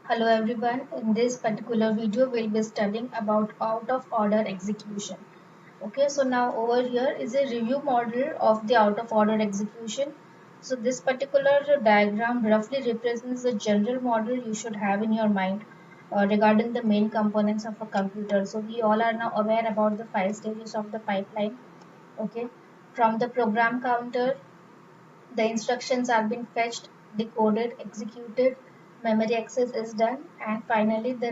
Hello everyone, in this particular video we'll be studying about out of order execution. Okay, so now over here is a review model of the out of order execution. So this particular diagram roughly represents the general model you should have in your mind regarding the main components of a computer. So we all are now aware about the 5 stages of the pipeline. Okay, from the program counter, the instructions are being fetched, decoded, executed, memory access is done, and finally the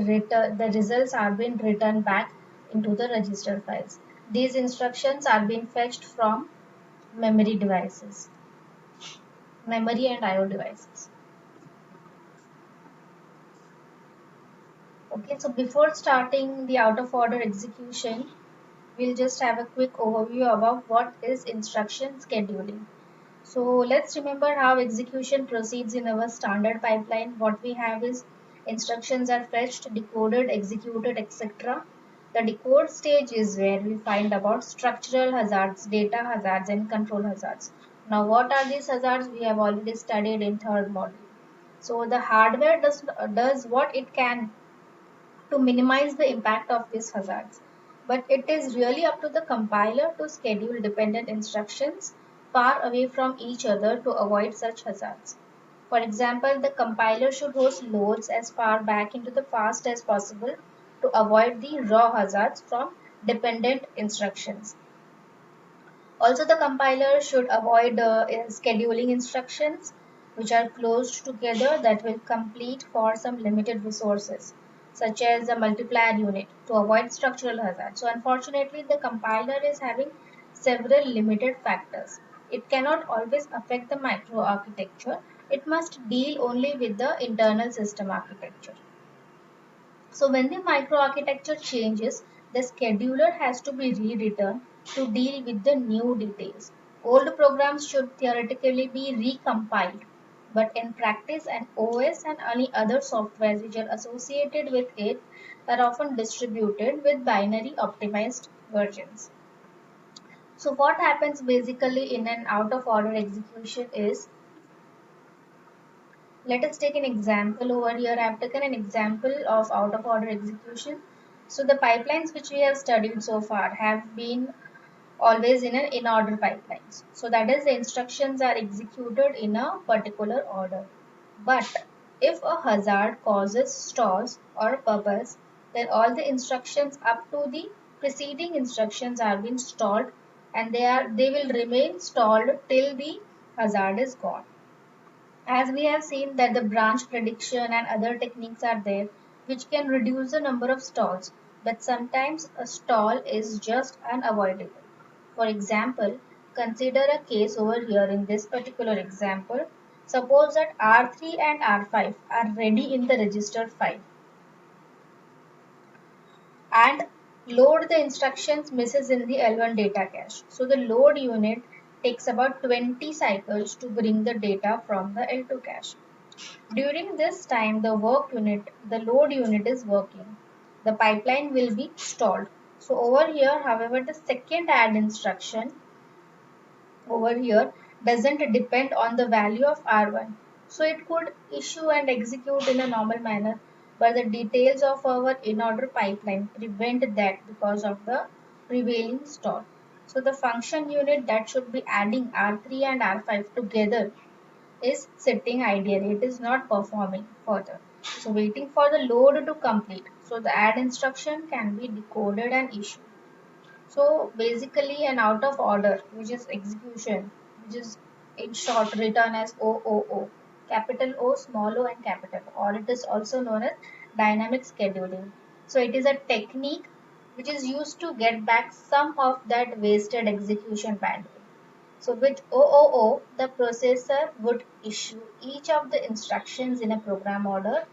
results are being written back into the register files. These instructions are being fetched from memory devices, memory and IO devices. Okay, so before starting the out of order execution, we'll just have a quick overview about what is instruction scheduling. So let's remember how execution proceeds in our standard pipeline. What we have is instructions are fetched, decoded, executed, etc. The decode stage is where we find about structural hazards, data hazards, and control hazards. Now, what are these hazards? We have already studied in third module. So the hardware does what it can to minimize the impact of these hazards. But it is really up to the compiler to schedule dependent instructions far away from each other to avoid such hazards. For example, the compiler should host loads as far back into the past as possible to avoid the raw hazards from dependent instructions. Also, the compiler should avoid scheduling instructions which are closed together that will complete for some limited resources, such as a multiplier unit, to avoid structural hazard. So, unfortunately, the compiler is having several limited factors. It cannot always affect the microarchitecture. It must deal only with the internal system architecture. So when the microarchitecture changes, the scheduler has to be rewritten to deal with the new details. Old programs should theoretically be recompiled, but in practice, an OS and any other software which are associated with it are often distributed with binary optimized versions. So what happens basically in an out of order execution is, let us take an example over here. I have taken an example of out of order execution. So the pipelines which we have studied so far have been always in an in order pipelines. So that is the instructions are executed in a particular order. But if a hazard causes stalls or bubbles, then all the instructions up to the preceding instructions are being stalled, and they will remain stalled till the hazard is gone. As we have seen that the branch prediction and other techniques are there which can reduce the number of stalls, but sometimes a stall is just unavoidable. For example, consider a case over here in this particular example. Suppose that R3 and R5 are ready in the register file and load the instructions misses in the L1 data cache. So the load unit takes about 20 cycles to bring the data from the L2 cache. During this time, the load unit is working. The pipeline will be stalled. So over here, however, the second add instruction over here doesn't depend on the value of R1. So it could issue and execute in a normal manner, but the details of our in-order pipeline prevent that because of the prevailing stall. So the function unit that should be adding R3 and R5 together is sitting ideally. It is not performing further. So waiting for the load to complete. So the add instruction can be decoded and issued. So basically an out of order, which is execution, which is in short written as OOO, capital O, small o and capital O, or it is also known as dynamic scheduling. So it is a technique which is used to get back some of that wasted execution bandwidth. So with OOO, the processor would issue each of the instructions in a program order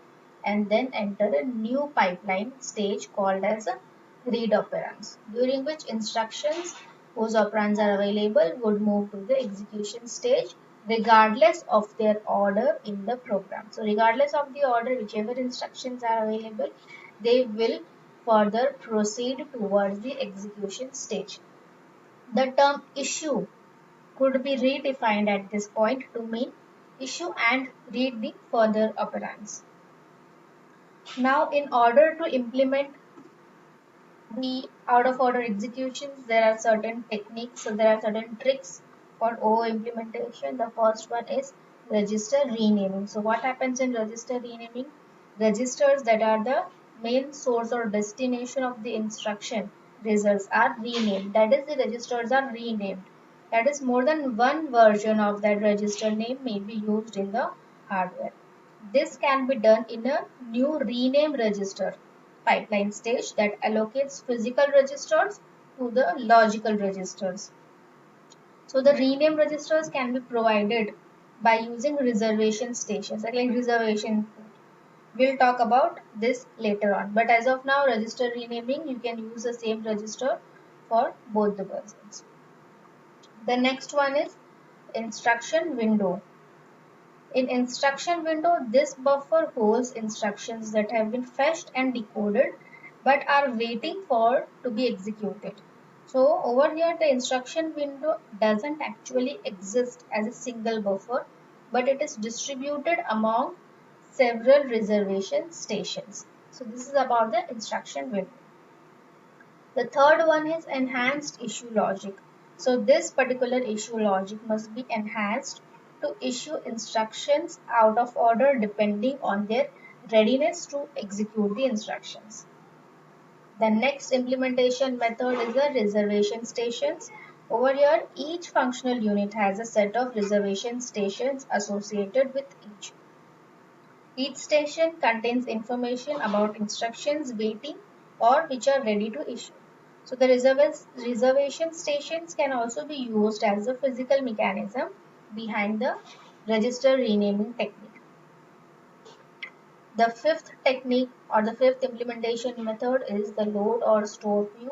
and then enter a new pipeline stage called as a read operands, during which instructions whose operands are available would move to the execution stage regardless of their order in the program. So regardless of the order, whichever instructions are available, they will further proceed towards the execution stage. The term issue could be redefined at this point to mean issue and read the further operands. Now, in order to implement the out of order executions, there are certain techniques, so there are certain tricks for OO implementation. The first one is register renaming. So what happens in register renaming? Registers that are the main source or destination of the instruction results are renamed. That is, the registers are renamed. That is, more than one version of that register name may be used in the hardware. This can be done in a new rename register pipeline stage that allocates physical registers to the logical registers. So the rename registers can be provided by using reservation stations, like reservation. We'll talk about this later on. But as of now, register renaming, you can use the same register for both the versions. The next one is instruction window. In instruction window, this buffer holds instructions that have been fetched and decoded but are waiting for to be executed. So over here the instruction window doesn't actually exist as a single buffer, but it is distributed among several reservation stations. So this is about the instruction window. The third one is enhanced issue logic. So this particular issue logic must be enhanced to issue instructions out of order depending on their readiness to execute the instructions. The next implementation method is the reservation stations. Over here, each functional unit has a set of reservation stations associated with each. Each station contains information about instructions waiting or which are ready to issue. So the reservation stations can also be used as a physical mechanism behind the register renaming technique. The fifth technique or the fifth implementation method is the load or store queue.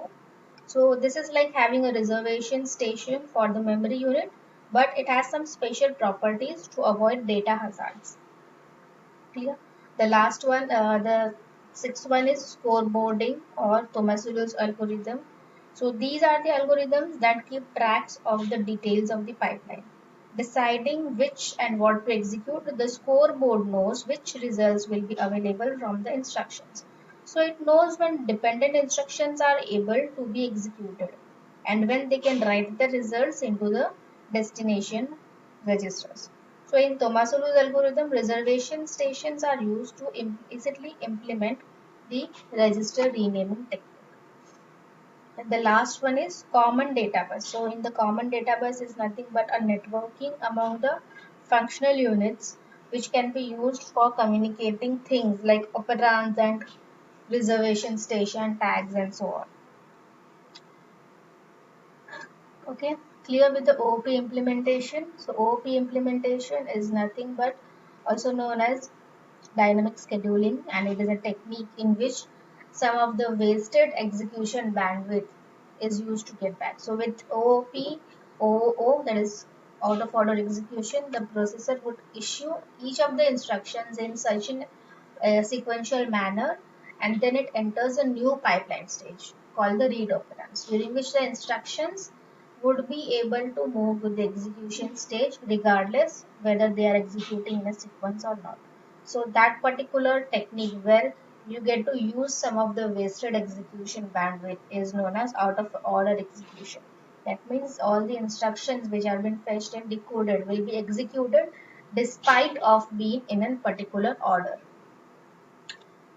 So this is like having a reservation station for the memory unit, but it has some special properties to avoid data hazards. Clear? The last one, the sixth one is scoreboarding or Tomasulo's algorithm. So these are the algorithms that keep tracks of the details of the pipeline. Deciding which and what to execute, the scoreboard knows which results will be available from the instructions. So it knows when dependent instructions are able to be executed and when they can write the results into the destination registers. So in Tomasolo's algorithm, reservation stations are used to implicitly implement the register renaming technique. And the last one is common database. So in the common database is nothing but a networking among the functional units which can be used for communicating things like operands and reservation station tags and so on. Okay, clear with the OOP implementation. So OOP implementation is nothing but also known as dynamic scheduling, and it is a technique in which some of the wasted execution bandwidth is used to get back. So with OOP, OOO, that is out of order execution, the processor would issue each of the instructions in such a sequential manner, and then it enters a new pipeline stage called the read operands, during which the instructions would be able to move to the execution stage regardless whether they are executing in a sequence or not. So that particular technique where you get to use some of the wasted execution bandwidth is known as out of order execution. That means all the instructions which have been fetched and decoded will be executed despite of being in a particular order.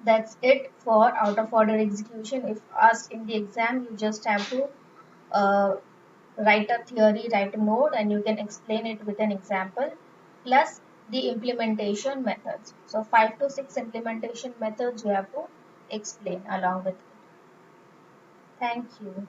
That's it for out of order execution. If asked in the exam, you just have to uh, write a theory, write a note, and you can explain it with an example plus the implementation methods. So 5 to 6 implementation methods you have to explain along with it. Thank you.